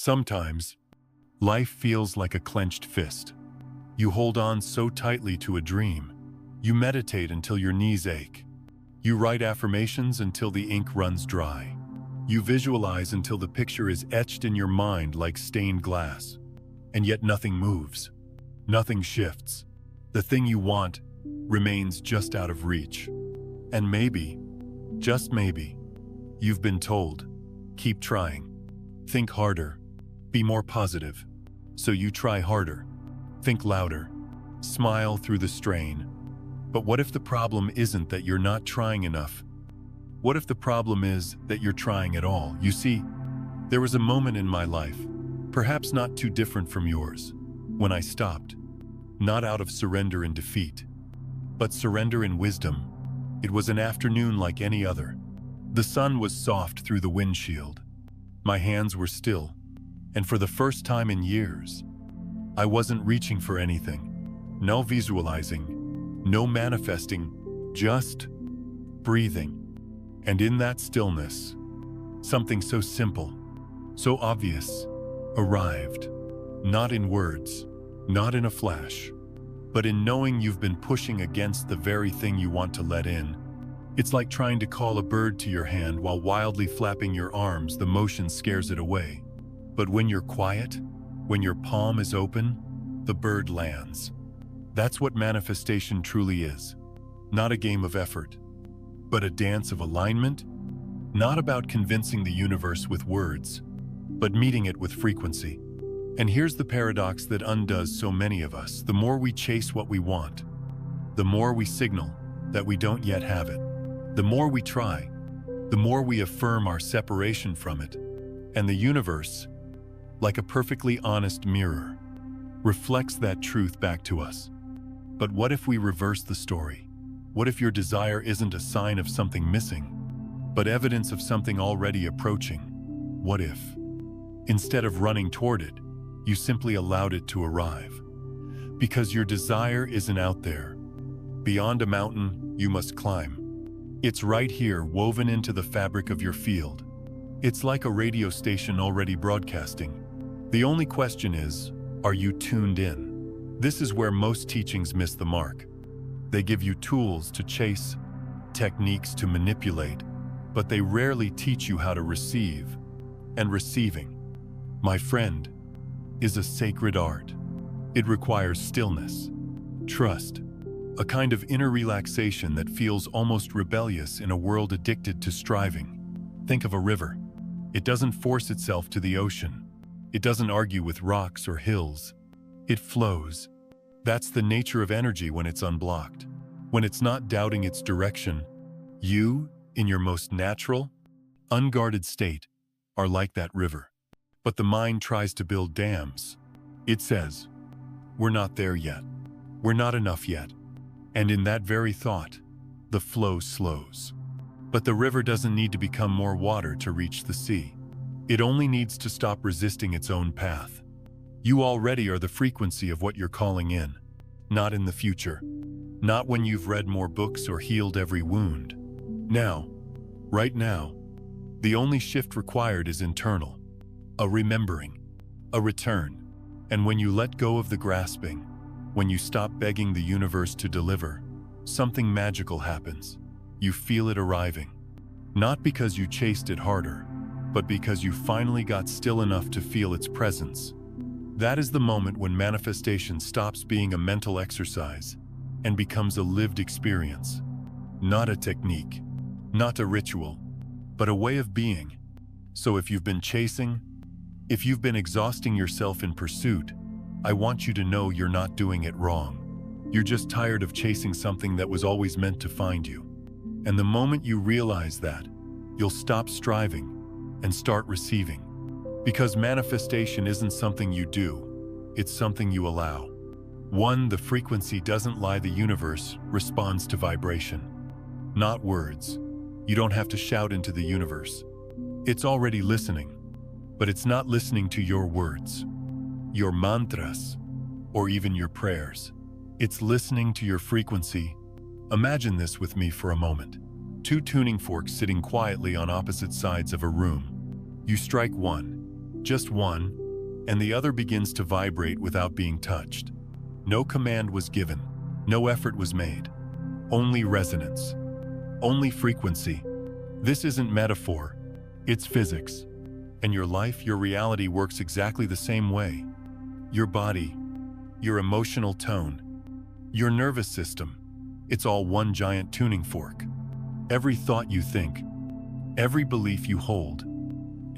Sometimes, life feels like a clenched fist. You hold on so tightly to a dream. You meditate until your knees ache. You write affirmations until the ink runs dry. You visualize until the picture is etched in your mind like stained glass. And yet nothing moves. Nothing shifts. The thing you want remains just out of reach. And maybe, just maybe, you've been told, keep trying. Think harder. Be more positive. So you try harder. Think louder. Smile through the strain. But what if the problem isn't that you're not trying enough? What if the problem is that you're trying at all? You see, there was a moment in my life, perhaps not too different from yours, when I stopped. Not out of surrender and defeat, but surrender in wisdom. It was an afternoon like any other. The sun was soft through the windshield. My hands were still, and for the first time in years, I wasn't reaching for anything. No visualizing, no manifesting, just breathing. And in that stillness, something so simple, so obvious, arrived. Not in words, not in a flash, but in knowing you've been pushing against the very thing you want to let in. It's like trying to call a bird to your hand while wildly flapping your arms. The motion scares it away. But when you're quiet, when your palm is open, the bird lands. That's what manifestation truly is. Not a game of effort, but a dance of alignment. Not about convincing the universe with words, but meeting it with frequency. And here's the paradox that undoes so many of us. The more we chase what we want, the more we signal that we don't yet have it. The more we try, the more we affirm our separation from it. And the universe, like a perfectly honest mirror, reflects that truth back to us. But what if we reverse the story? What if your desire isn't a sign of something missing, but evidence of something already approaching? What if, instead of running toward it, you simply allowed it to arrive? Because your desire isn't out there. Beyond a mountain, you must climb. It's right here, woven into the fabric of your field. It's like a radio station already broadcasting. The only question is, are you tuned in? This is where most teachings miss the mark. They give you tools to chase, techniques to manipulate, but they rarely teach you how to receive. And receiving, my friend, is a sacred art. It requires stillness, trust, a kind of inner relaxation that feels almost rebellious in a world addicted to striving. Think of a river. It doesn't force itself to the ocean. It doesn't argue with rocks or hills. It flows. That's the nature of energy when it's unblocked. When it's not doubting its direction, you, in your most natural, unguarded state, are like that river. But the mind tries to build dams. It says, we're not there yet. We're not enough yet. And in that very thought, the flow slows. But the river doesn't need to become more water to reach the sea. It only needs to stop resisting its own path. You already are the frequency of what you're calling in, not in the future, not when you've read more books or healed every wound. Now, right now, the only shift required is internal, a remembering, a return. And when you let go of the grasping, when you stop begging the universe to deliver, something magical happens. You feel it arriving, not because you chased it harder, but because you finally got still enough to feel its presence. That is the moment when manifestation stops being a mental exercise and becomes a lived experience. Not a technique, not a ritual, but a way of being. So if you've been chasing, if you've been exhausting yourself in pursuit, I want you to know you're not doing it wrong. You're just tired of chasing something that was always meant to find you. And the moment you realize that, you'll stop striving and start receiving. Because manifestation isn't something you do, it's something you allow. One, the frequency doesn't lie. The universe responds to vibration, not words. You don't have to shout into the universe. It's already listening, but it's not listening to your words, your mantras, or even your prayers. It's listening to your frequency. Imagine this with me for a moment. Two tuning forks sitting quietly on opposite sides of a room. You strike one, just one, and the other begins to vibrate without being touched. No command was given, no effort was made. Only resonance. Only frequency. This isn't metaphor, it's physics. And your life, your reality works exactly the same way. Your body, your emotional tone, your nervous system, it's all one giant tuning fork. Every thought you think, every belief you hold,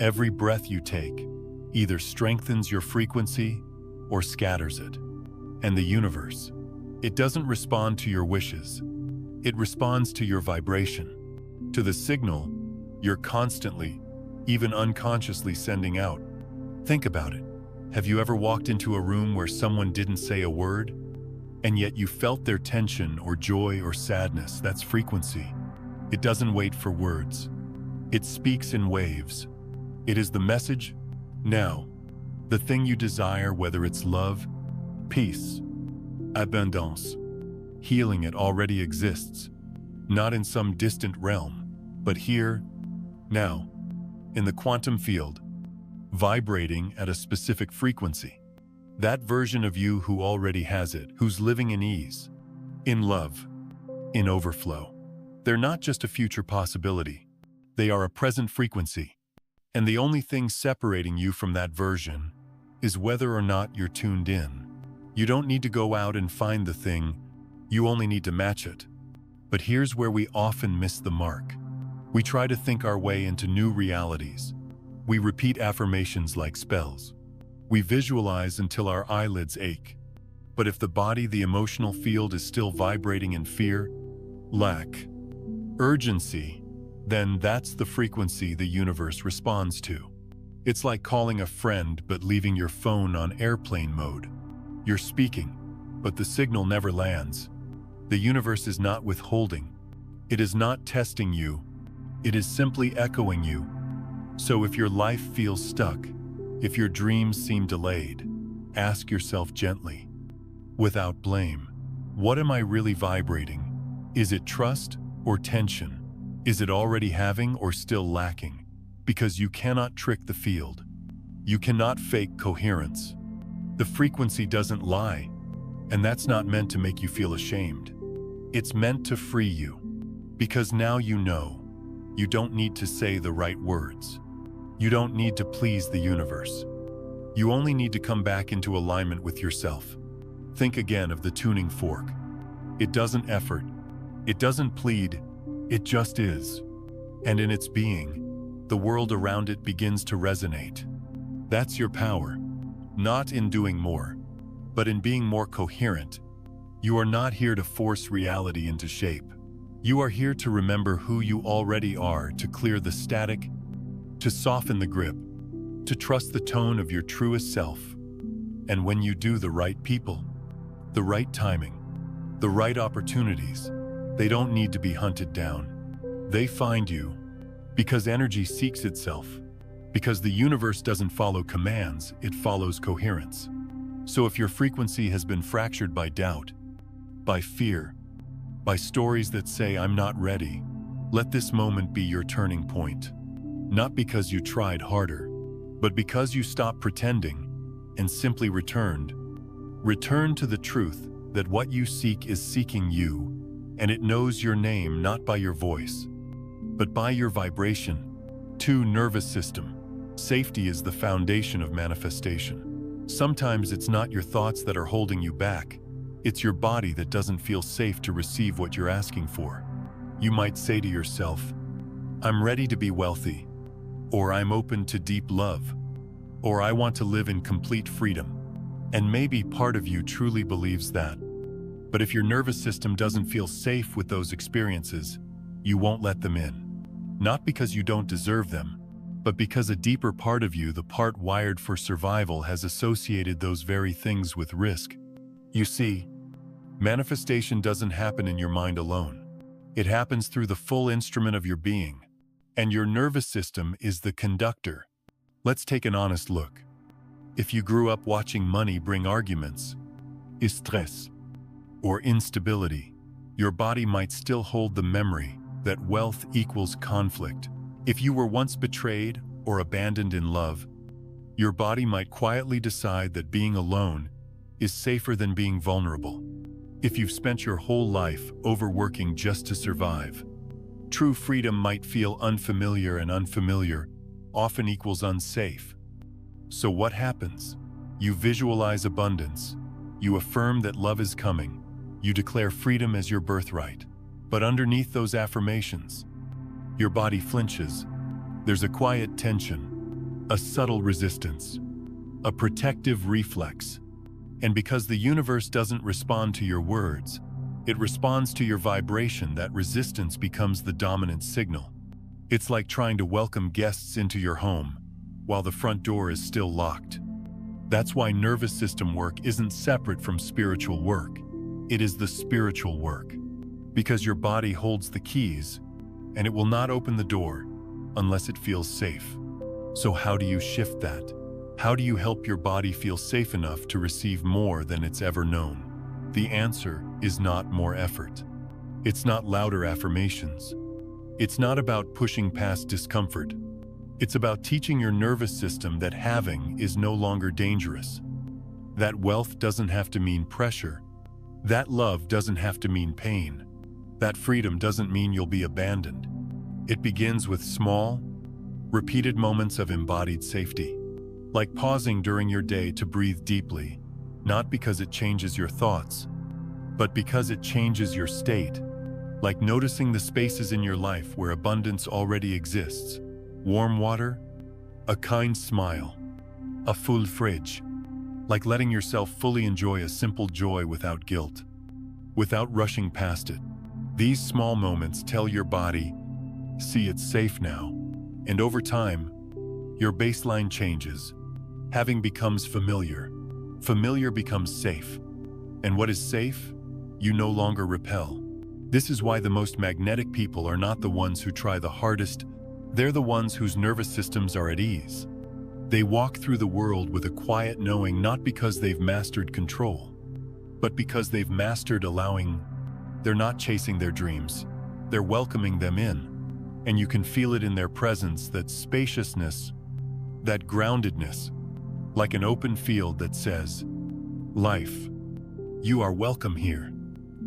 every breath you take, either strengthens your frequency or scatters it. And the universe, it doesn't respond to your wishes. It responds to your vibration, to the signal you're constantly, even unconsciously sending out. Think about it. Have you ever walked into a room where someone didn't say a word, and yet you felt their tension or joy or sadness? That's frequency. It doesn't wait for words. It speaks in waves. It is the message now. The thing you desire, whether it's love, peace, abundance, healing, it already exists. Not in some distant realm, but here, now, in the quantum field, vibrating at a specific frequency. That version of you who already has it, who's living in ease, in love, in overflow. They're not just a future possibility. They are a present frequency. And the only thing separating you from that version is whether or not you're tuned in. You don't need to go out and find the thing, you only need to match it. But here's where we often miss the mark. We try to think our way into new realities. We repeat affirmations like spells. We visualize until our eyelids ache. But if the body, the emotional field is still vibrating in fear, lack, urgency, then that's the frequency the universe responds to. It's like calling a friend but leaving your phone on airplane mode. You're speaking, but the signal never lands. The universe is not withholding. It is not testing you. It is simply echoing you. So if your life feels stuck, if your dreams seem delayed, ask yourself gently, without blame, what am I really vibrating? Is it trust or tension? Is it already having or still lacking? Because you cannot trick the field. You cannot fake coherence. The frequency doesn't lie, and that's not meant to make you feel ashamed. It's meant to free you. Because now you know, you don't need to say the right words. You don't need to please the universe. You only need to come back into alignment with yourself. Think again of the tuning fork. It doesn't effort. It doesn't plead. It just is. And in its being, the world around it begins to resonate. That's your power. Not in doing more, but in being more coherent. You are not here to force reality into shape. You are here to remember who you already are, to clear the static, to soften the grip, to trust the tone of your truest self. And when you do, the right people, the right timing, the right opportunities, they don't need to be hunted down. They find you because energy seeks itself, because the universe doesn't follow commands, it follows coherence. So if your frequency has been fractured by doubt, by fear, by stories that say, "I'm not ready," let this moment be your turning point. Not because you tried harder, but because you stopped pretending and simply returned. Return to the truth that what you seek is seeking you, and it knows your name not by your voice, but by your vibration. 2. Nervous system. Safety is the foundation of manifestation. Sometimes it's not your thoughts that are holding you back. It's your body that doesn't feel safe to receive what you're asking for. You might say to yourself, "I'm ready to be wealthy," or "I'm open to deep love," or "I want to live in complete freedom." And maybe part of you truly believes that. But if your nervous system doesn't feel safe with those experiences, you won't let them in. Not because you don't deserve them, but because a deeper part of you, the part wired for survival, has associated those very things with risk. You see, manifestation doesn't happen in your mind alone. It happens through the full instrument of your being, and your nervous system is the conductor. Let's take an honest look. If you grew up watching money bring arguments, stress, or instability, your body might still hold the memory that wealth equals conflict. If you were once betrayed or abandoned in love, Your body might quietly decide that being alone is safer than being vulnerable. If you've spent your whole life overworking just to survive, true freedom might feel unfamiliar, and unfamiliar often equals unsafe. So what happens? You visualize abundance. You affirm that love is coming. You declare freedom as your birthright. But underneath those affirmations, your body flinches. There's a quiet tension, a subtle resistance, a protective reflex. And because the universe doesn't respond to your words, it responds to your vibration. That resistance becomes the dominant signal. It's like trying to welcome guests into your home while the front door is still locked. That's why nervous system work isn't separate from spiritual work. It is the spiritual work. Because your body holds the keys, and it will not open the door unless it feels safe. So how do you shift that? How do you help your body feel safe enough to receive more than it's ever known? The answer is not more effort. It's not louder affirmations. It's not about pushing past discomfort. It's about teaching your nervous system that having is no longer dangerous. That wealth doesn't have to mean pressure. That love doesn't have to mean pain. That freedom doesn't mean you'll be abandoned. It begins with small, repeated moments of embodied safety. Like pausing during your day to breathe deeply, not because it changes your thoughts, but because it changes your state. Like noticing the spaces in your life where abundance already exists. Warm water, a kind smile, a full fridge. Like letting yourself fully enjoy a simple joy without guilt, without rushing past it. These small moments tell your body, see, it's safe now. And over time, your baseline changes. Having becomes familiar. Familiar becomes safe. And what is safe, you no longer repel. This is why the most magnetic people are not the ones who try the hardest. They're the ones whose nervous systems are at ease. They walk through the world with a quiet knowing, not because they've mastered control, but because they've mastered allowing. They're not chasing their dreams. They're welcoming them in. And you can feel it in their presence, that spaciousness, that groundedness, like an open field that says, life, you are welcome here.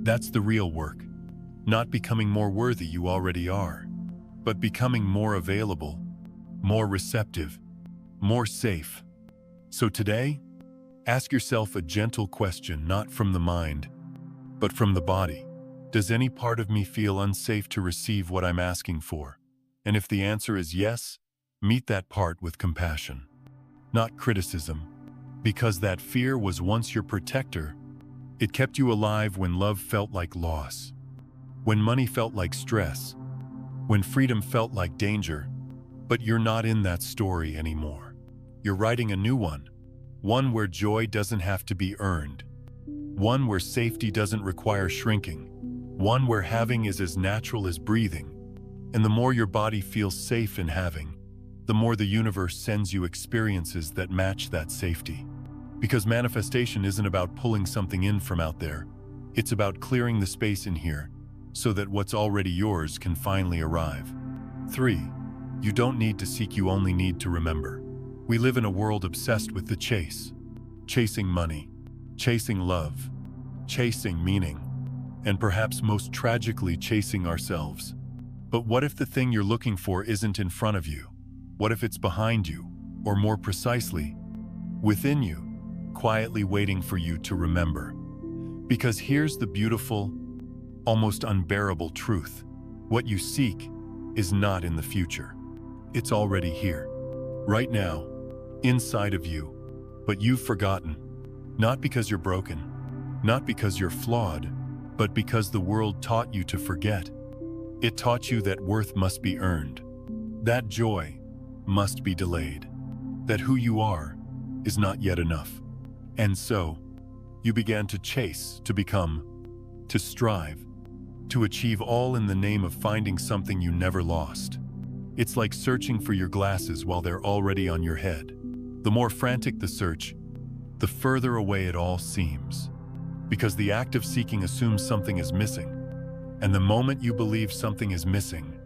That's the real work. Not becoming more worthy, you already are, but becoming more available, more receptive, more safe. So today, ask yourself a gentle question, not from the mind, but from the body. Does any part of me feel unsafe to receive what I'm asking for? And if the answer is yes, meet that part with compassion, not criticism, because that fear was once your protector. It kept you alive when love felt like loss, when money felt like stress, when freedom felt like danger. But you're not in that story anymore. You're writing a new one where joy doesn't have to be earned, one where safety doesn't require shrinking, one where having is as natural as breathing. And the more your body feels safe in having, the more the universe sends you experiences that match that safety. Because manifestation isn't about pulling something in from out there. It's about clearing the space in here so that what's already yours can finally arrive. 3. You don't need to seek, you only need to remember. We live in a world obsessed with the chase. Chasing money, chasing love, chasing meaning, and perhaps most tragically, chasing ourselves. But what if the thing you're looking for isn't in front of you? What if it's behind you, or more precisely, within you, quietly waiting for you to remember? Because here's the beautiful, almost unbearable truth. What you seek is not in the future. It's already here, right now, inside of you. But you've forgotten, not because you're broken, not because you're flawed, but because the world taught you to forget. It taught you that worth must be earned, that joy must be delayed, that who you are is not yet enough. And so, you began to chase, to become, to strive, to achieve, all in the name of finding something you never lost. It's like searching for your glasses while they're already on your head. The more frantic the search, the further away it all seems. Because the act of seeking assumes something is missing. And the moment you believe something is missing,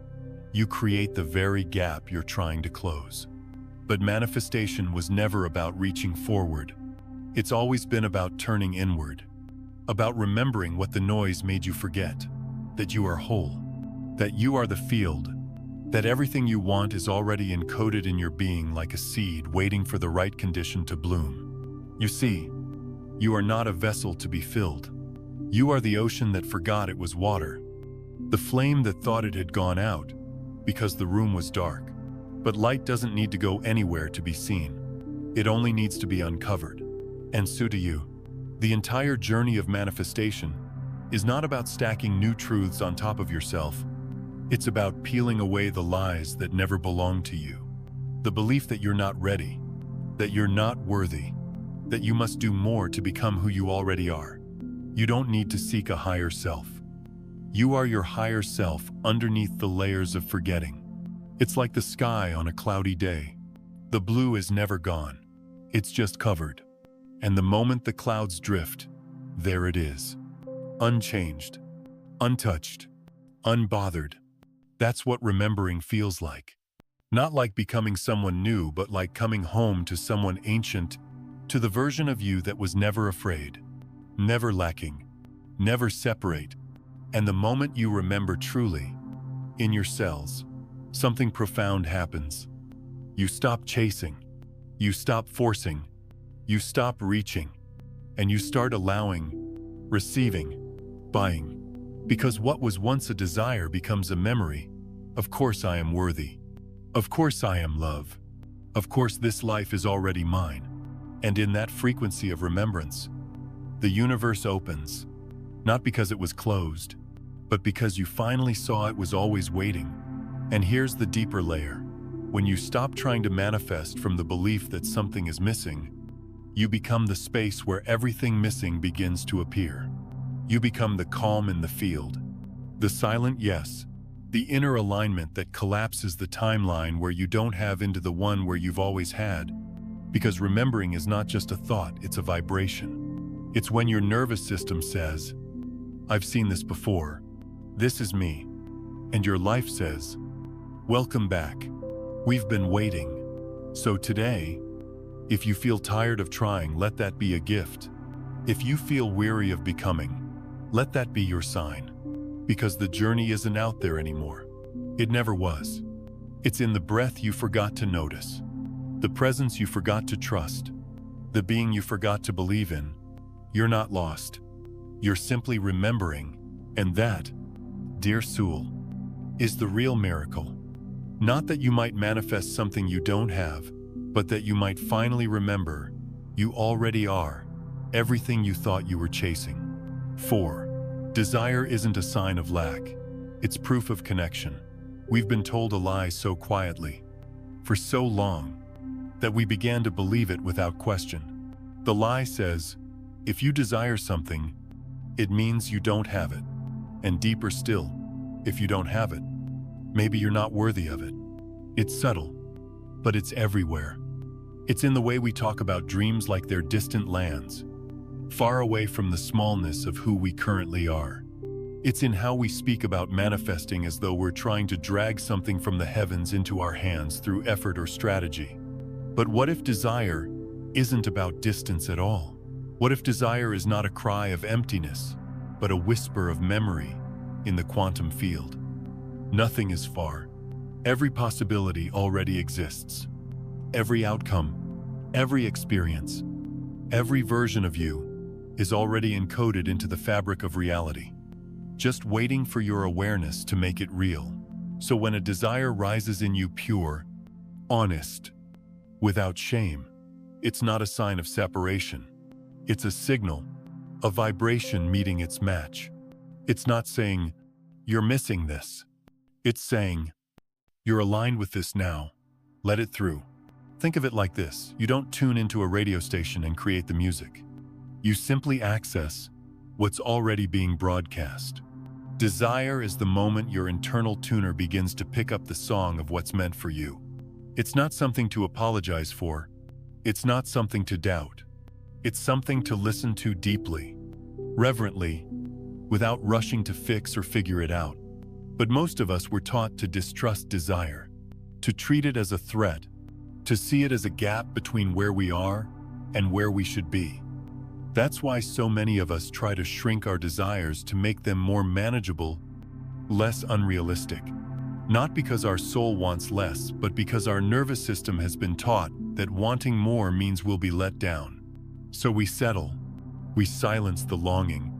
you create the very gap you're trying to close. But manifestation was never about reaching forward. It's always been about turning inward, about remembering what the noise made you forget, that you are whole, that you are the field, that everything you want is already encoded in your being like a seed waiting for the right condition to bloom. You see, you are not a vessel to be filled. You are the ocean that forgot it was water, the flame that thought it had gone out because the room was dark. But light doesn't need to go anywhere to be seen. It only needs to be uncovered. And so do you. The entire journey of manifestation is not about stacking new truths on top of yourself. It's about peeling away the lies that never belonged to you. The belief that you're not ready, that you're not worthy, that you must do more to become who you already are. You don't need to seek a higher self. You are your higher self underneath the layers of forgetting. It's like the sky on a cloudy day. The blue is never gone. It's just covered. And the moment the clouds drift, there it is. Unchanged, untouched, unbothered. That's what remembering feels like. Not like becoming someone new, but like coming home to someone ancient, to the version of you that was never afraid, never lacking, never separate. And the moment you remember truly, in your cells, something profound happens. You stop chasing, you stop forcing, you stop reaching, and you start allowing, receiving, buying. Because what was once a desire becomes a memory. Of course I am worthy. Of course I am love. Of course this life is already mine. And in that frequency of remembrance, the universe opens, not because it was closed, but because you finally saw it was always waiting. And here's the deeper layer. When you stop trying to manifest from the belief that something is missing, you become the space where everything missing begins to appear. You become the calm in the field, the silent yes, the inner alignment that collapses the timeline where you don't have into the one where you've always had. Because remembering is not just a thought, it's a vibration. It's when your nervous system says, I've seen this before, this is me. And your life says, welcome back. We've been waiting. So today, if you feel tired of trying, let that be a gift. If you feel weary of becoming, let that be your sign. Because the journey isn't out there anymore. It never was. It's in the breath you forgot to notice, the presence you forgot to trust, the being you forgot to believe in. You're not lost. You're simply remembering. And that, dear soul, is the real miracle. Not that you might manifest something you don't have, but that you might finally remember you already are everything you thought you were chasing. 4. Desire isn't a sign of lack. It's proof of connection. We've been told a lie so quietly, for so long, that we began to believe it without question. The lie says, if you desire something, it means you don't have it. And deeper still, if you don't have it, maybe you're not worthy of it. It's subtle, but it's everywhere. It's in the way we talk about dreams like they're distant lands, far away from the smallness of who we currently are. It's in how we speak about manifesting as though we're trying to drag something from the heavens into our hands through effort or strategy. But what if desire isn't about distance at all? What if desire is not a cry of emptiness, but a whisper of memory in the quantum field? Nothing is far. Every possibility already exists. Every outcome, every experience, every version of you is already encoded into the fabric of reality, just waiting for your awareness to make it real. So when a desire rises in you pure, honest, without shame, it's not a sign of separation. It's a signal, a vibration meeting its match. It's not saying, you're missing this. It's saying, you're aligned with this now. Let it through. Think of it like this. You don't tune into a radio station and create the music. You simply access what's already being broadcast. Desire is the moment your internal tuner begins to pick up the song of what's meant for you. It's not something to apologize for. It's not something to doubt. It's something to listen to deeply, reverently, without rushing to fix or figure it out. But most of us were taught to distrust desire, to treat it as a threat, to see it as a gap between where we are and where we should be. That's why so many of us try to shrink our desires to make them more manageable, less unrealistic. Not because our soul wants less, but because our nervous system has been taught that wanting more means we'll be let down. So we settle, we silence the longing,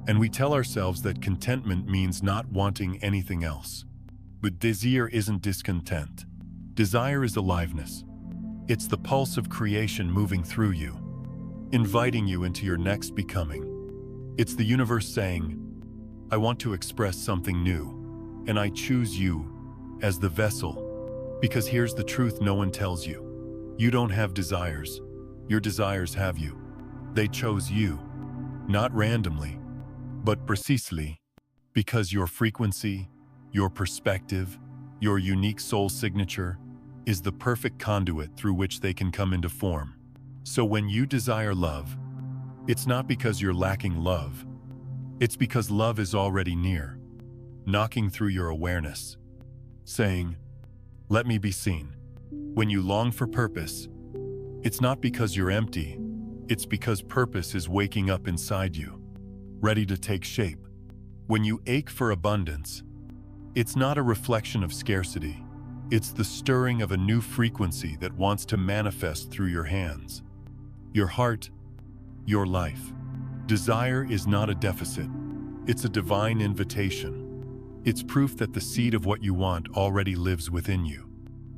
and we tell ourselves that contentment means not wanting anything else. But desire isn't discontent. Desire is aliveness. It's the pulse of creation moving through you, inviting you into your next becoming. It's the universe saying, I want to express something new, and I choose you as the vessel. Because here's the truth no one tells you. You don't have desires. Your desires have you. They chose you, not randomly, but precisely, because your frequency, your perspective, your unique soul signature is the perfect conduit through which they can come into form. So when you desire love, it's not because you're lacking love. It's because love is already near, knocking through your awareness, saying, let me be seen. When you long for purpose, it's not because you're empty, it's because purpose is waking up inside you, ready to take shape. When you ache for abundance, it's not a reflection of scarcity. It's the stirring of a new frequency that wants to manifest through your hands, your heart, your life. Desire is not a deficit. It's a divine invitation. It's proof that the seed of what you want already lives within you.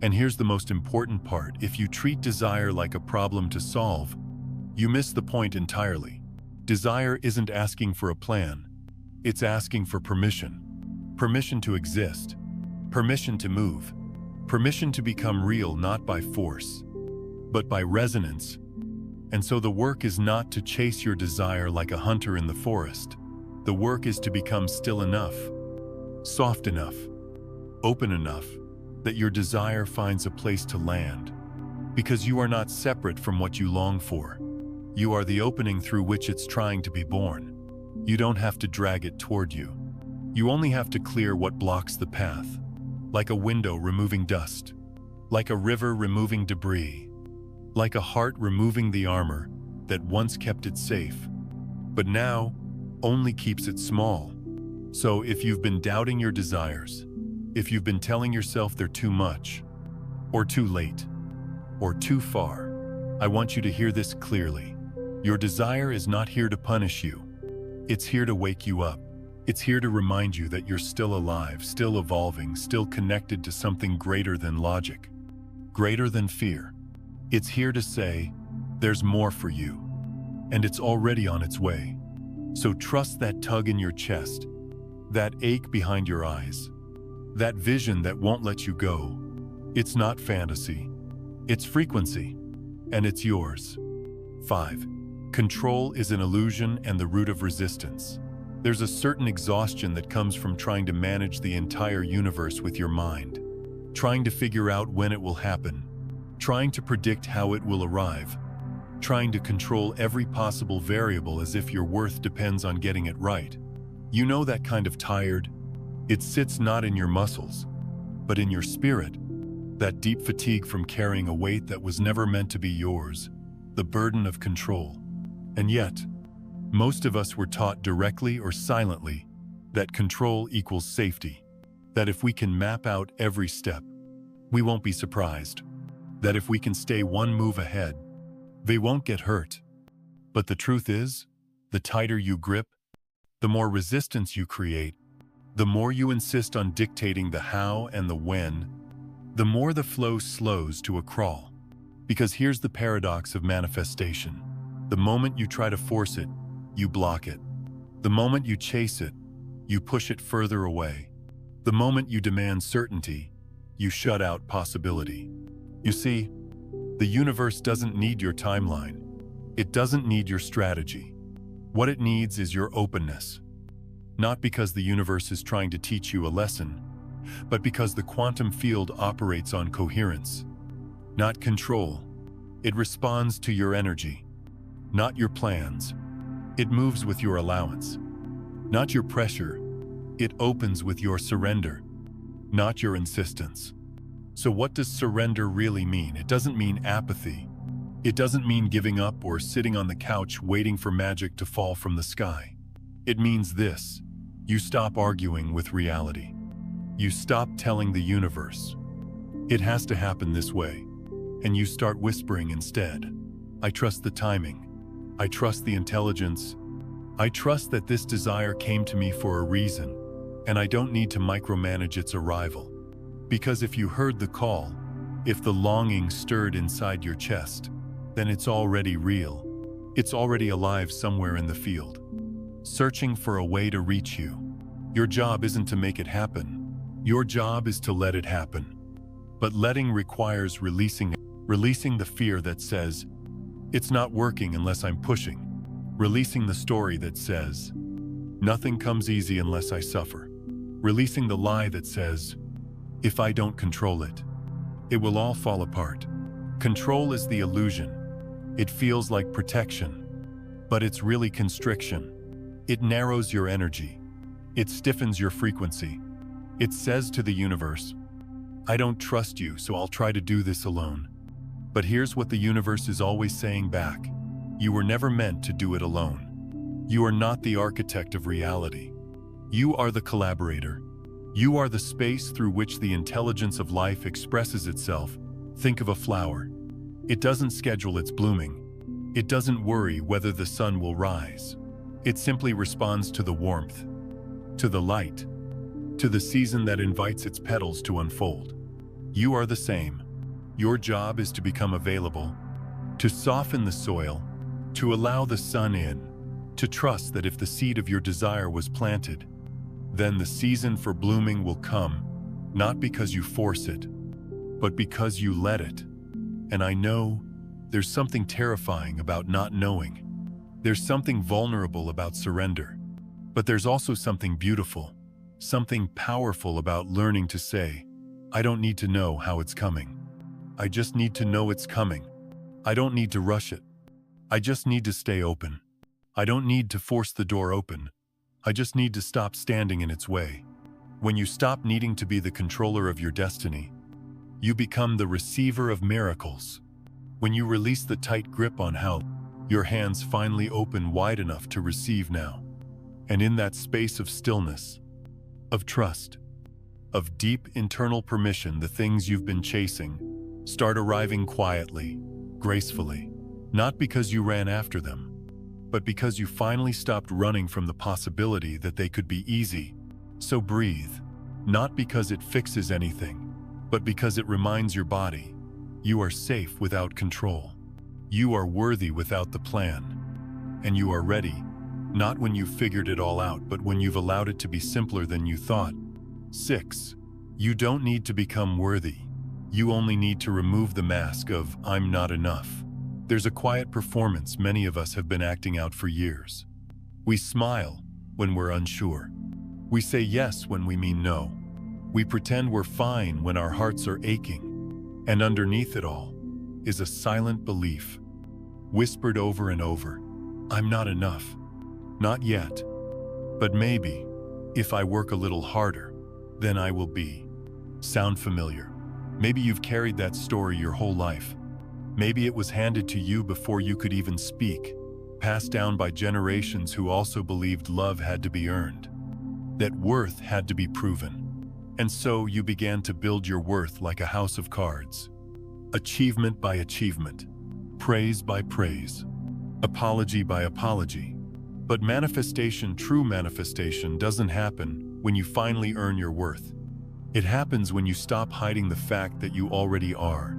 And here's the most important part. If you treat desire like a problem to solve, you miss the point entirely. Desire isn't asking for a plan. It's asking for permission. Permission to exist. Permission to move. Permission to become real, not by force, but by resonance. And so the work is not to chase your desire like a hunter in the forest. The work is to become still enough, soft enough, open enough, that your desire finds a place to land. Because you are not separate from what you long for. You are the opening through which it's trying to be born. You don't have to drag it toward you. You only have to clear what blocks the path. Like a window removing dust, like a river removing debris, like a heart removing the armor that once kept it safe, but now only keeps it small. So if you've been doubting your desires, if you've been telling yourself they're too much, or too late, or too far, I want you to hear this clearly. Your desire is not here to punish you. It's here to wake you up. It's here to remind you that you're still alive, still evolving, still connected to something greater than logic, greater than fear. It's here to say, there's more for you, and it's already on its way. So trust that tug in your chest, that ache behind your eyes, that vision that won't let you go. It's not fantasy, it's frequency, and it's yours. 5. Control is an illusion and the root of resistance. There's a certain exhaustion that comes from trying to manage the entire universe with your mind, trying to figure out when it will happen, trying to predict how it will arrive, trying to control every possible variable as if your worth depends on getting it right. You know that kind of tired? It sits not in your muscles, but in your spirit. That deep fatigue from carrying a weight that was never meant to be yours, the burden of control. And yet, most of us were taught directly or silently that control equals safety, that if we can map out every step, we won't be surprised, that if we can stay one move ahead, they won't get hurt. But the truth is, the tighter you grip, the more resistance you create, the more you insist on dictating the how and the when, the more the flow slows to a crawl. Because here's the paradox of manifestation. The moment you try to force it, you block it. The moment you chase it, you push it further away. The moment you demand certainty, you shut out possibility. You see, the universe doesn't need your timeline. It doesn't need your strategy. What it needs is your openness. Not because the universe is trying to teach you a lesson, but because the quantum field operates on coherence, not control. It responds to your energy, not your plans. It moves with your allowance, not your pressure. It opens with your surrender, not your insistence. So what does surrender really mean? It doesn't mean apathy. It doesn't mean giving up or sitting on the couch waiting for magic to fall from the sky. It means this: you stop arguing with reality. You stop telling the universe, it has to happen this way, and you start whispering instead, I trust the timing. I trust the intelligence. I trust that this desire came to me for a reason, and I don't need to micromanage its arrival. Because if you heard the call, if the longing stirred inside your chest, then it's already real. It's already alive somewhere in the field, searching for a way to reach you. Your job isn't to make it happen. Your job is to let it happen. But letting requires releasing the fear that says, it's not working unless I'm pushing. Releasing the story that says, nothing comes easy unless I suffer. Releasing the lie that says, if I don't control it, it will all fall apart. Control is the illusion. It feels like protection, but it's really constriction. It narrows your energy. It stiffens your frequency. It says to the universe, I don't trust you, so I'll try to do this alone. But here's what the universe is always saying back. You were never meant to do it alone. You are not the architect of reality. You are the collaborator. You are the space through which the intelligence of life expresses itself. Think of a flower. It doesn't schedule its blooming. It doesn't worry whether the sun will rise. It simply responds to the warmth, to the light, to the season that invites its petals to unfold. You are the same. Your job is to become available, to soften the soil, to allow the sun in, to trust that if the seed of your desire was planted, then the season for blooming will come, not because you force it, but because you let it. And I know there's something terrifying about not knowing. There's something vulnerable about surrender. But there's also something beautiful, something powerful about learning to say, I don't need to know how it's coming. I just need to know it's coming. I don't need to rush it. I just need to stay open. I don't need to force the door open. I just need to stop standing in its way. When you stop needing to be the controller of your destiny, you become the receiver of miracles. When you release the tight grip on how, your hands finally open wide enough to receive now. And in that space of stillness, of trust, of deep internal permission, the things you've been chasing start arriving quietly, gracefully, not because you ran after them, but because you finally stopped running from the possibility that they could be easy. So breathe, not because it fixes anything, but because it reminds your body, you are safe without control. You are worthy without the plan. And you are ready, not when you've figured it all out, but when you've allowed it to be simpler than you thought. 6. You don't need to become worthy. You only need to remove the mask of, I'm not enough. There's a quiet performance many of us have been acting out for years. We smile when we're unsure. We say yes when we mean no. We pretend we're fine when our hearts are aching. And underneath it all is a silent belief, whispered over and over, I'm not enough. Not yet. But maybe, if I work a little harder, then I will be. Sound familiar? Maybe you've carried that story your whole life. Maybe it was handed to you before you could even speak, passed down by generations who also believed love had to be earned, that worth had to be proven. And so you began to build your worth like a house of cards, achievement by achievement, praise by praise, apology by apology. But manifestation, true manifestation, doesn't happen when you finally earn your worth. It happens when you stop hiding the fact that you already are.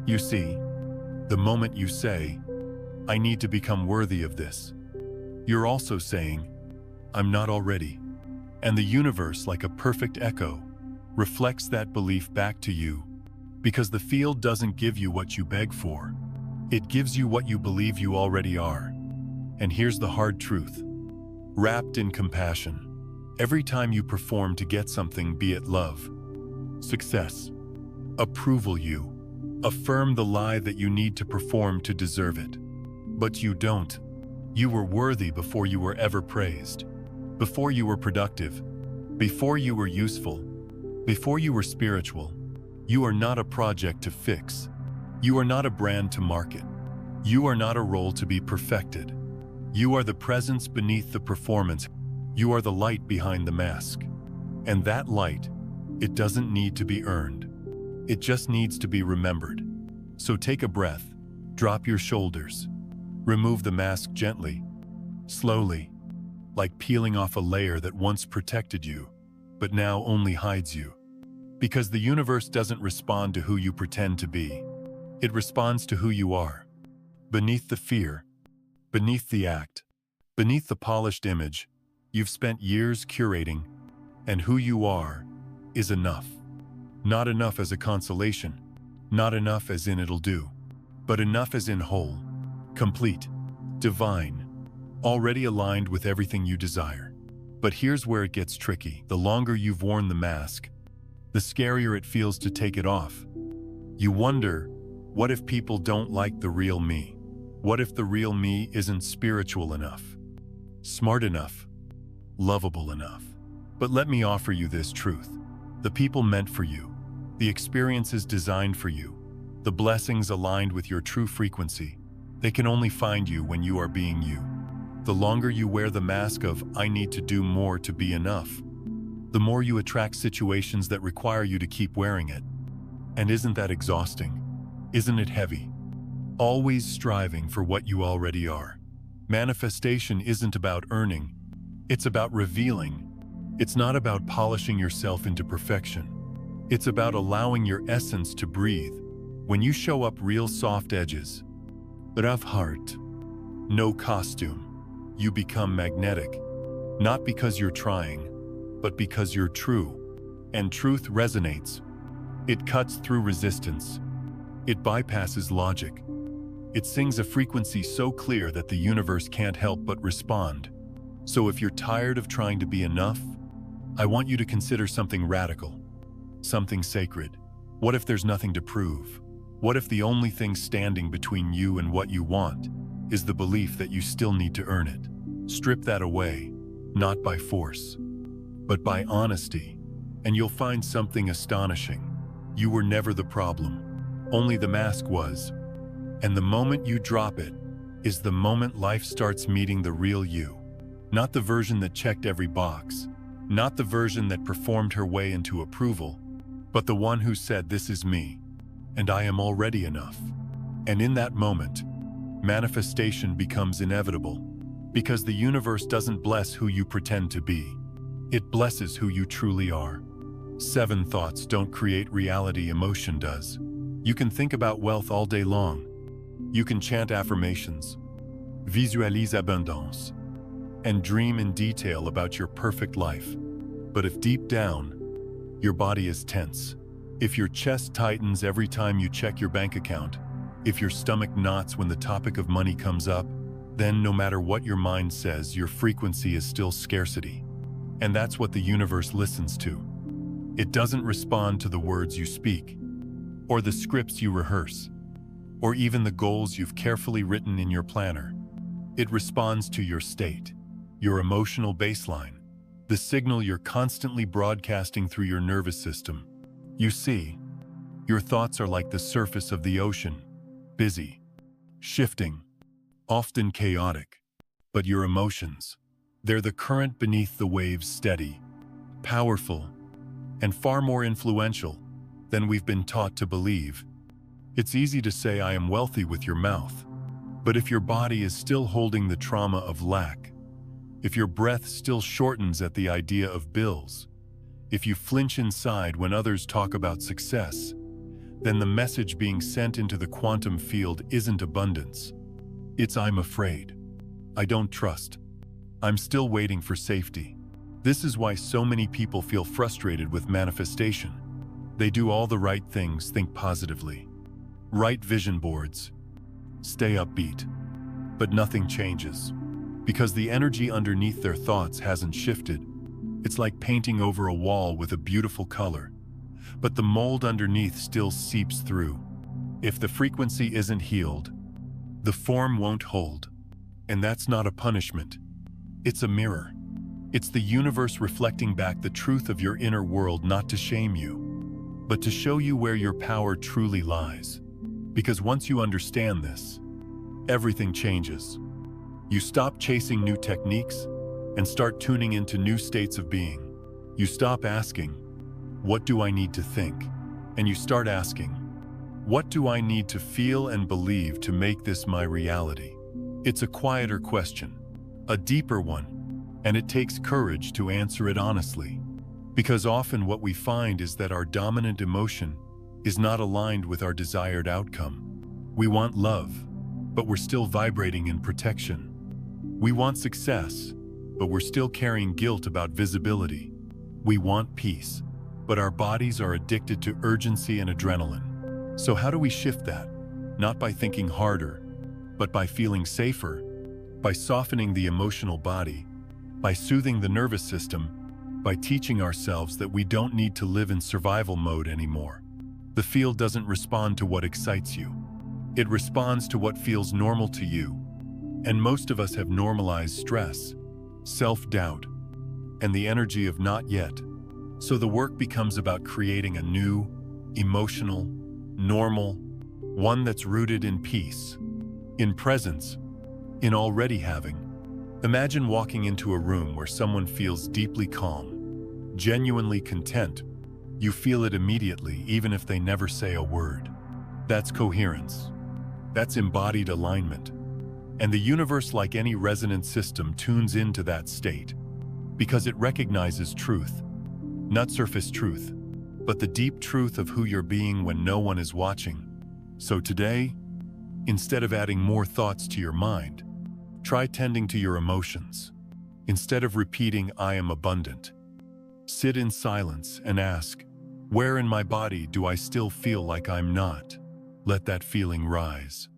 You see, the moment you say, I need to become worthy of this, you're also saying, I'm not already. And the universe, like a perfect echo, reflects that belief back to you, because the field doesn't give you what you beg for. It gives you what you believe you already are. And here's the hard truth. Wrapped in compassion, every time you perform to get something, be it love, success, approval, you affirm the lie that you need to perform to deserve it. But you don't. You were worthy before you were ever praised, before you were productive, before you were useful, before you were spiritual. You are not a project to fix. You are not a brand to market. You are not a role to be perfected. You are the presence beneath the performance. You are the light behind the mask. And that light, it doesn't need to be earned. It just needs to be remembered. So take a breath, drop your shoulders, remove the mask gently, slowly, like peeling off a layer that once protected you, but now only hides you. Because the universe doesn't respond to who you pretend to be. It responds to who you are. Beneath the fear, beneath the act, beneath the polished image, you've spent years curating, and who you are is enough. Not enough as a consolation, not enough as in it'll do, but enough as in whole, complete, divine, already aligned with everything you desire. But here's where it gets tricky. The longer you've worn the mask, the scarier it feels to take it off. You wonder, what if people don't like the real me? What if the real me isn't spiritual enough, smart enough, lovable enough? But let me offer you this truth. The people meant for you, the experiences designed for you, the blessings aligned with your true frequency, they can only find you when you are being you. The longer you wear the mask of, I need to do more to be enough, the more you attract situations that require you to keep wearing it. And isn't that exhausting? Isn't it heavy? Always striving for what you already are. Manifestation isn't about earning, it's about revealing. It's not about polishing yourself into perfection. It's about allowing your essence to breathe. When you show up real soft edges, rough heart, no costume, you become magnetic. Not because you're trying, but because you're true. And truth resonates. It cuts through resistance. It bypasses logic. It sings a frequency so clear that the universe can't help but respond. So if you're tired of trying to be enough, I want you to consider something radical, something sacred. What if there's nothing to prove? What if the only thing standing between you and what you want is the belief that you still need to earn it? Strip that away, not by force, but by honesty, and you'll find something astonishing. You were never the problem, only the mask was. And the moment you drop it is the moment life starts meeting the real you. Not the version that checked every box, not the version that performed her way into approval, but the one who said, this is me, and I am already enough. And in that moment, manifestation becomes inevitable, because the universe doesn't bless who you pretend to be. It blesses who you truly are. 7 thoughts don't create reality, emotion does. You can think about wealth all day long. You can chant affirmations, visualize abundance, and dream in detail about your perfect life. But if deep down, your body is tense, if your chest tightens every time you check your bank account, if your stomach knots when the topic of money comes up, then no matter what your mind says, your frequency is still scarcity. And that's what the universe listens to. It doesn't respond to the words you speak, or the scripts you rehearse, or even the goals you've carefully written in your planner. It responds to your state, your emotional baseline, the signal you're constantly broadcasting through your nervous system. You see, your thoughts are like the surface of the ocean, busy, shifting, often chaotic. But your emotions, they're the current beneath the waves, steady, powerful, and far more influential than we've been taught to believe. It's easy to say I am wealthy with your mouth, but if your body is still holding the trauma of lack, if your breath still shortens at the idea of bills, if you flinch inside when others talk about success, then the message being sent into the quantum field isn't abundance. It's I'm afraid. I don't trust. I'm still waiting for safety. This is why so many people feel frustrated with manifestation. They do all the right things, think positively, write vision boards, stay upbeat, but nothing changes. Because the energy underneath their thoughts hasn't shifted. It's like painting over a wall with a beautiful color, but the mold underneath still seeps through. If the frequency isn't healed, the form won't hold. And that's not a punishment. It's a mirror. It's the universe reflecting back the truth of your inner world, not to shame you, but to show you where your power truly lies. Because once you understand this, everything changes. You stop chasing new techniques and start tuning into new states of being. You stop asking, "What do I need to think?" And you start asking, "What do I need to feel and believe to make this my reality?" It's a quieter question, a deeper one, and it takes courage to answer it honestly. Because often what we find is that our dominant emotion is not aligned with our desired outcome. We want love, but we're still vibrating in protection. We want success, but we're still carrying guilt about visibility. We want peace, but our bodies are addicted to urgency and adrenaline. So how do we shift that? Not by thinking harder, but by feeling safer, by softening the emotional body, by soothing the nervous system, by teaching ourselves that we don't need to live in survival mode anymore. The field doesn't respond to what excites you. It responds to what feels normal to you. And most of us have normalized stress, self-doubt, and the energy of not yet. So the work becomes about creating a new, emotional, normal, one that's rooted in peace, in presence, in already having. Imagine walking into a room where someone feels deeply calm, genuinely content. You feel it immediately, even if they never say a word. That's coherence. That's embodied alignment. And the universe, like any resonant system, tunes into that state because it recognizes truth, not surface truth, but the deep truth of who you're being when no one is watching. So today, instead of adding more thoughts to your mind, try tending to your emotions. Instead of repeating, "I am abundant," sit in silence and ask, "Where in my body do I still feel like I'm not?" Let that feeling rise.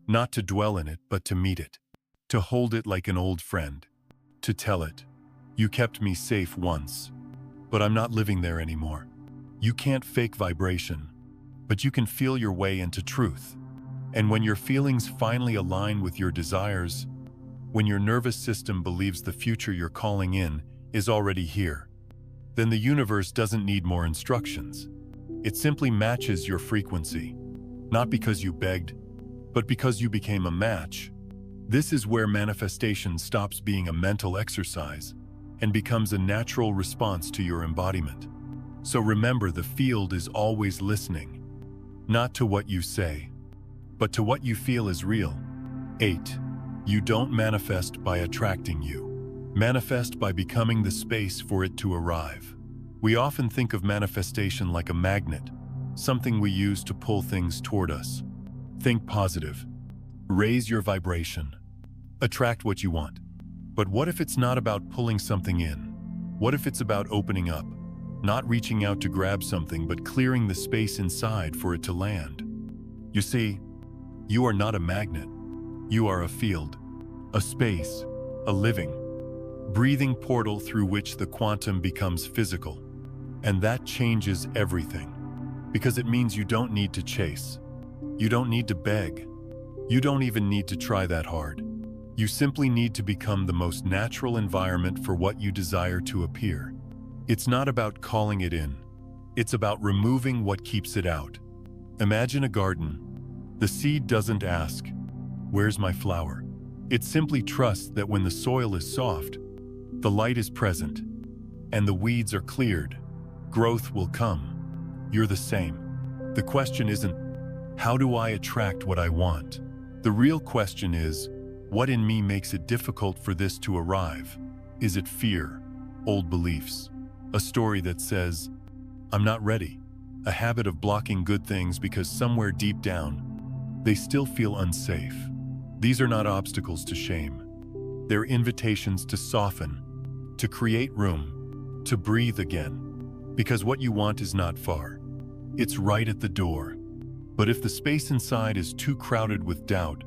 Not to dwell in it, but to meet it. To hold it like an old friend. To tell it, "You kept me safe once, but I'm not living there anymore." You can't fake vibration, but you can feel your way into truth. And when your feelings finally align with your desires, when your nervous system believes the future you're calling in is already here, then the universe doesn't need more instructions. It simply matches your frequency, not because you begged, but because you became a match. This is where manifestation stops being a mental exercise and becomes a natural response to your embodiment. So remember, the field is always listening, not to what you say, but to what you feel is real. 8. You don't manifest by attracting you. Manifest by becoming the space for it to arrive. We often think of manifestation like a magnet, something we use to pull things toward us. Think positive. Raise your vibration. Attract what you want. But what if it's not about pulling something in? What if it's about opening up, not reaching out to grab something, but clearing the space inside for it to land? You see, you are not a magnet. You are a field, a space, a living, breathing portal through which the quantum becomes physical. And that changes everything, because it means you don't need to chase. You don't need to beg. You don't even need to try that hard. You simply need to become the most natural environment for what you desire to appear. It's not about calling it in. It's about removing what keeps it out. Imagine a garden. The seed doesn't ask, "Where's my flower?" It simply trusts that when the soil is soft, the light is present, and the weeds are cleared, growth will come. You're the same. The question isn't, "How do I attract what I want?" The real question is, what in me makes it difficult for this to arrive? Is it fear, old beliefs, a story that says, "I'm not ready," a habit of blocking good things because somewhere deep down, they still feel unsafe? These are not obstacles to shame. They're invitations to soften, to create room, to breathe again. Because what you want is not far. It's right at the door. But if the space inside is too crowded with doubt,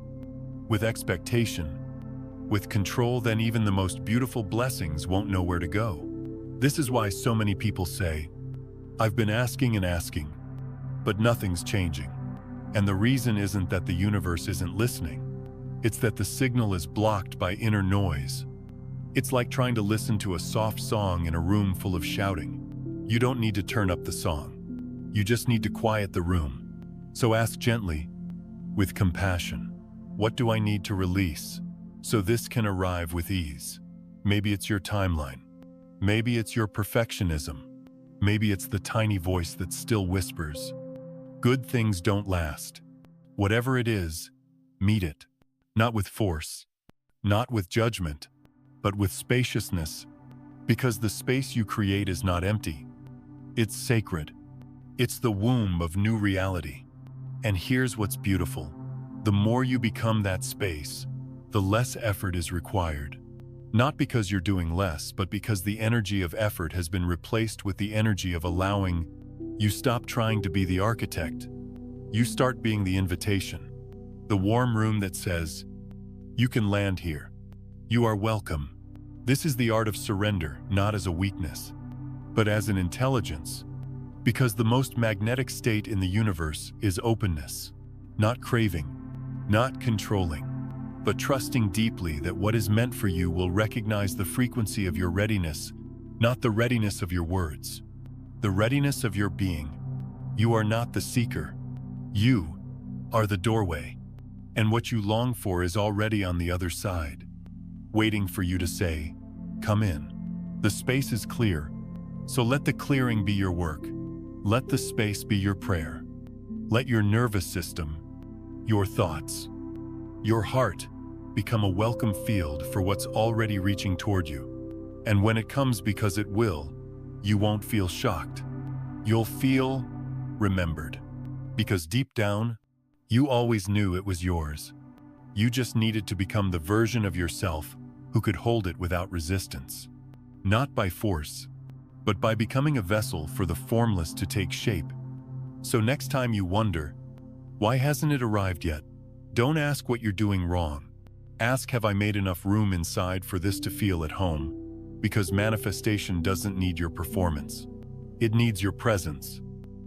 with expectation, with control, then even the most beautiful blessings won't know where to go. This is why so many people say, "I've been asking and asking, but nothing's changing." And the reason isn't that the universe isn't listening. It's that the signal is blocked by inner noise. It's like trying to listen to a soft song in a room full of shouting. You don't need to turn up the song. You just need to quiet the room. So ask gently, with compassion, what do I need to release so this can arrive with ease? Maybe it's your timeline. Maybe it's your perfectionism. Maybe it's the tiny voice that still whispers. Good things don't last. Whatever it is, meet it. Not with force, not with judgment, but with spaciousness. Because the space you create is not empty. It's sacred. It's the womb of new reality. And here's what's beautiful. The more you become that space, the less effort is required. Not because you're doing less, but because the energy of effort has been replaced with the energy of allowing. You stop trying to be the architect. You start being the invitation. The warm room that says, you can land here. You are welcome. This is the art of surrender, not as a weakness, but as an intelligence. Because the most magnetic state in the universe is openness, not craving, not controlling, but trusting deeply that what is meant for you will recognize the frequency of your readiness, not the readiness of your words, the readiness of your being. You are not the seeker. You are the doorway. And what you long for is already on the other side, waiting for you to say, come in. The space is clear, so let the clearing be your work. Let the space be your prayer. Let your nervous system, your thoughts, your heart become a welcome field for what's already reaching toward you. And when it comes, because it will, you won't feel shocked. You'll feel remembered. Because deep down, you always knew it was yours. You just needed to become the version of yourself who could hold it without resistance. Not by force, but by becoming a vessel for the formless to take shape. So next time you wonder, why hasn't it arrived yet? Don't ask what you're doing wrong. Ask, have I made enough room inside for this to feel at home? Because manifestation doesn't need your performance. It needs your presence.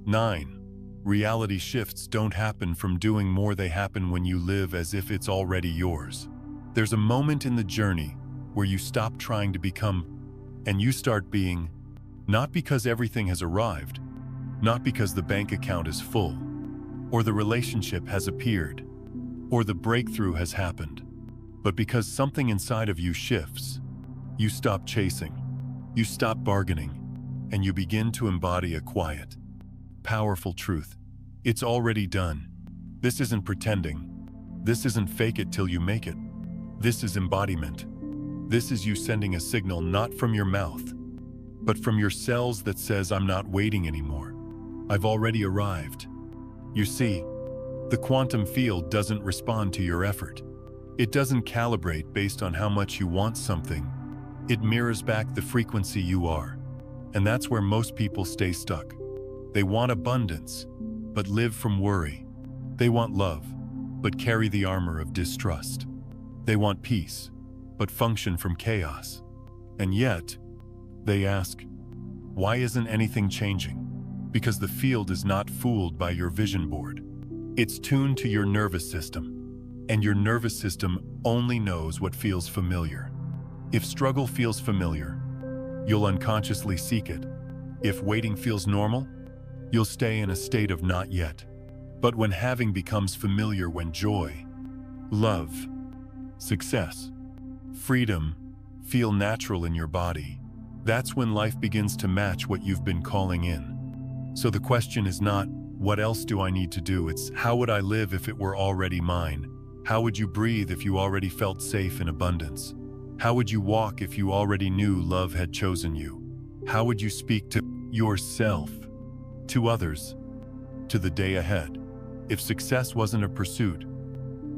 9. Reality shifts don't happen from doing more, they happen when you live as if it's already yours. There's a moment in the journey where you stop trying to become and you start being, not because everything has arrived, not because the bank account is full, or the relationship has appeared, or the breakthrough has happened, but because something inside of you shifts. You stop chasing, you stop bargaining, and you begin to embody a quiet, powerful truth. It's already done. This isn't pretending. This isn't fake it till you make it. This is embodiment. This is you sending a signal not from your mouth, but from your cells that says, I'm not waiting anymore. I've already arrived. You see, the quantum field doesn't respond to your effort. It doesn't calibrate based on how much you want something. It mirrors back the frequency you are. And that's where most people stay stuck. They want abundance, but live from worry. They want love, but carry the armor of distrust. They want peace, but function from chaos. And yet, they ask, why isn't anything changing? Because the field is not fooled by your vision board. It's tuned to your nervous system, and your nervous system only knows what feels familiar. If struggle feels familiar, you'll unconsciously seek it. If waiting feels normal, you'll stay in a state of not yet. But when having becomes familiar, when joy, love, success, freedom feel natural in your body, that's when life begins to match what you've been calling in. So the question is not, what else do I need to do? It's, how would I live if it were already mine? How would you breathe if you already felt safe in abundance? How would you walk if you already knew love had chosen you? How would you speak to yourself, to others, to the day ahead? If success wasn't a pursuit,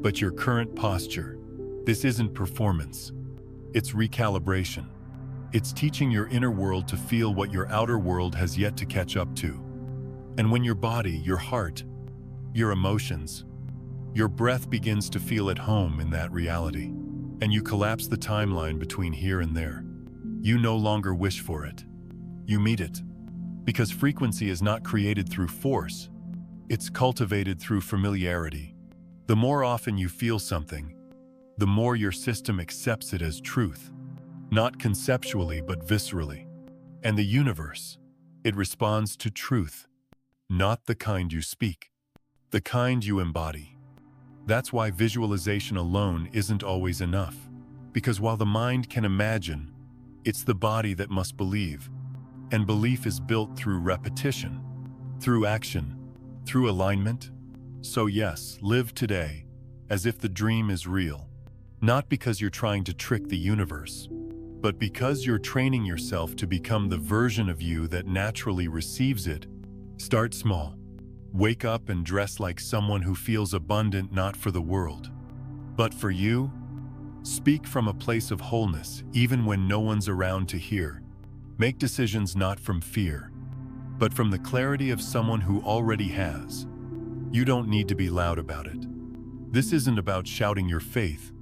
but your current posture, this isn't performance. It's recalibration. It's teaching your inner world to feel what your outer world has yet to catch up to. And when your body, your heart, your emotions, your breath begins to feel at home in that reality, and you collapse the timeline between here and there, you no longer wish for it. You meet it. Because frequency is not created through force. It's cultivated through familiarity. The more often you feel something, the more your system accepts it as truth. Not conceptually, but viscerally. And the universe, it responds to truth. not the kind you speak, the kind you embody. That's why visualization alone isn't always enough. Because while the mind can imagine, it's the body that must believe. And belief is built through repetition, through action, through alignment. So yes, live today as if the dream is real. Not because you're trying to trick the universe, but because you're training yourself to become the version of you that naturally receives it. Start small. Wake up and dress like someone who feels abundant not for the world, but for you. Speak from a place of wholeness, even when no one's around to hear. Make decisions not from fear, but from the clarity of someone who already has. You don't need to be loud about it. This isn't about shouting your faith.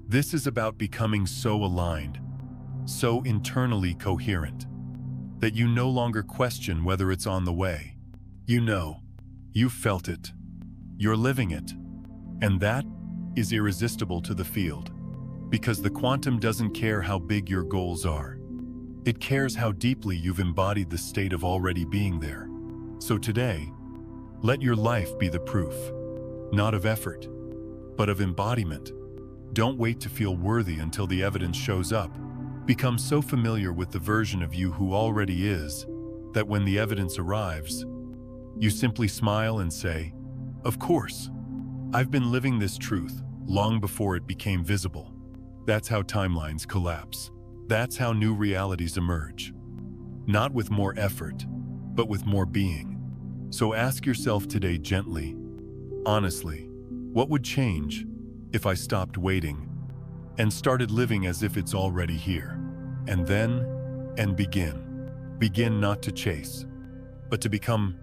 This is about becoming so aligned, so internally coherent, that you no longer question whether it's on the way. You know, you felt it, you're living it, and that is irresistible to the field. Because the quantum doesn't care how big your goals are. It cares how deeply you've embodied the state of already being there. So today, let your life be the proof, not of effort, but of embodiment. Don't wait to feel worthy until the evidence shows up. Become so familiar with the version of you who already is, that when the evidence arrives, you simply smile and say, "Of course, I've been living this truth long before it became visible." That's how timelines collapse. That's how new realities emerge. Not with more effort, but with more being. So ask yourself today gently, honestly, what would change if I stopped waiting and started living as if it's already here? And then, begin. Begin not to chase, but to become,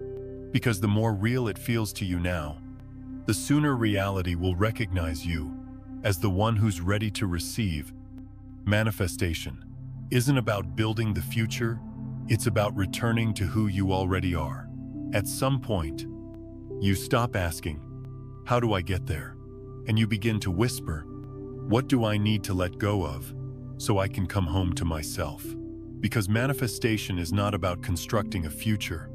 because the more real it feels to you now, the sooner reality will recognize you as the one who's ready to receive. Manifestation isn't about building the future, it's about returning to who you already are. At some point, you stop asking, "How do I get there?" And you begin to whisper, "What do I need to let go of so I can come home to myself?" Because manifestation is not about constructing a future.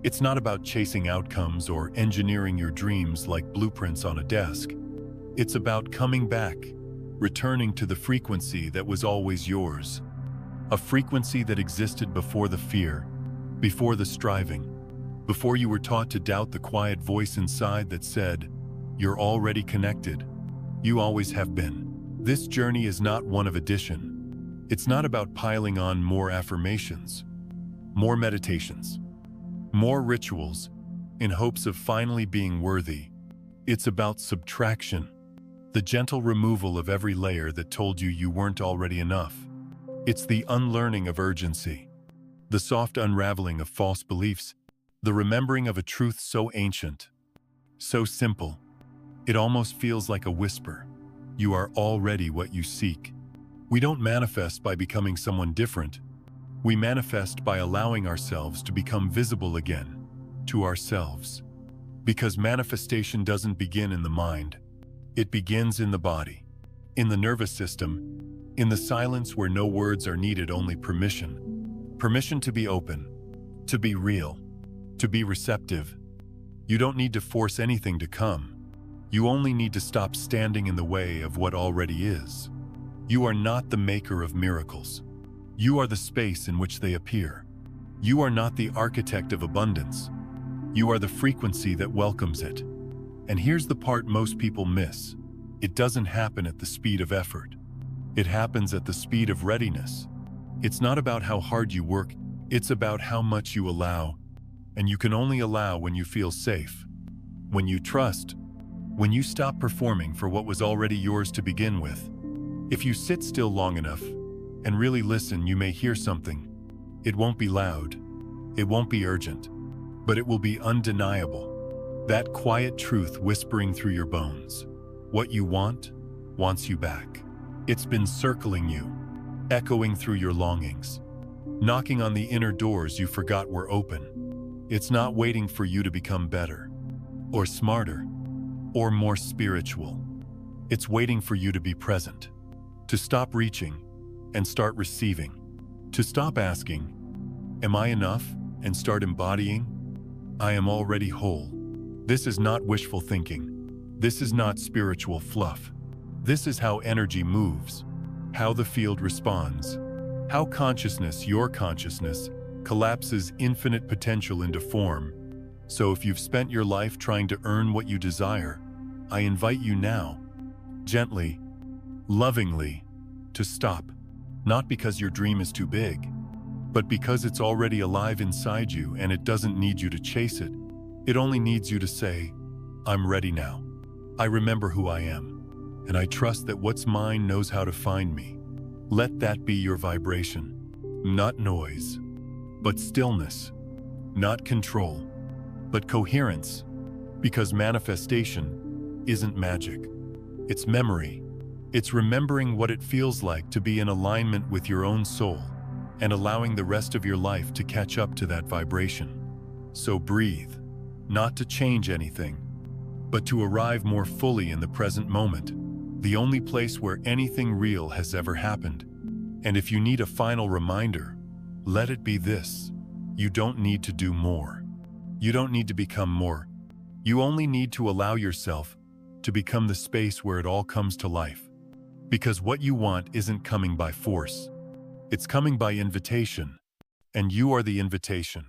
It's not about chasing outcomes or engineering your dreams like blueprints on a desk. It's about coming back, returning to the frequency that was always yours. A frequency that existed before the fear, before the striving, before you were taught to doubt the quiet voice inside that said, "You're already connected. You always have been." This journey is not one of addition. It's not about piling on more affirmations, more meditations, more rituals, in hopes of finally being worthy. It's about subtraction. The gentle removal of every layer that told you you weren't already enough. It's the unlearning of urgency, the soft unraveling of false beliefs, the remembering of a truth so ancient, so simple, it almost feels like a whisper. You are already what you seek. We don't manifest by becoming someone different. We manifest by allowing ourselves to become visible again, to ourselves. Because manifestation doesn't begin in the mind. It begins in the body, in the nervous system, in the silence where no words are needed, only permission. Permission to be open, to be real, to be receptive. You don't need to force anything to come. You only need to stop standing in the way of what already is. You are not the maker of miracles. You are the space in which they appear. You are not the architect of abundance. You are the frequency that welcomes it. And here's the part most people miss. It doesn't happen at the speed of effort. It happens at the speed of readiness. It's not about how hard you work, it's about how much you allow. And you can only allow when you feel safe, when you trust, when you stop performing for what was already yours to begin with. If you sit still long enough and really listen, you may hear something. It won't be loud, it won't be urgent, but it will be undeniable. That quiet truth whispering through your bones. What you want wants you back. It's been circling you, echoing through your longings, knocking on the inner doors you forgot were open. It's not waiting for you to become better, or smarter, or more spiritual. It's waiting for you to be present, to stop reaching and start receiving, to stop asking, "Am I enough?" and start embodying, I am already whole. This is not wishful thinking. This is not spiritual fluff. This is how energy moves, how the field responds, how consciousness, your consciousness, collapses infinite potential into form. So if you've spent your life trying to earn what you desire, I invite you now, gently, lovingly, to stop. Not because your dream is too big, but because it's already alive inside you and it doesn't need you to chase it. It only needs you to say, I'm ready now. I remember who I am, and I trust that what's mine knows how to find me. Let that be your vibration. Not noise, but stillness. Not control, but coherence. Because manifestation isn't magic. It's memory. It's remembering what it feels like to be in alignment with your own soul and allowing the rest of your life to catch up to that vibration. So breathe, not to change anything, but to arrive more fully in the present moment, the only place where anything real has ever happened. And if you need a final reminder, let it be this: you don't need to do more. You don't need to become more. You only need to allow yourself to become the space where it all comes to life. Because what you want isn't coming by force. It's coming by invitation. And you are the invitation.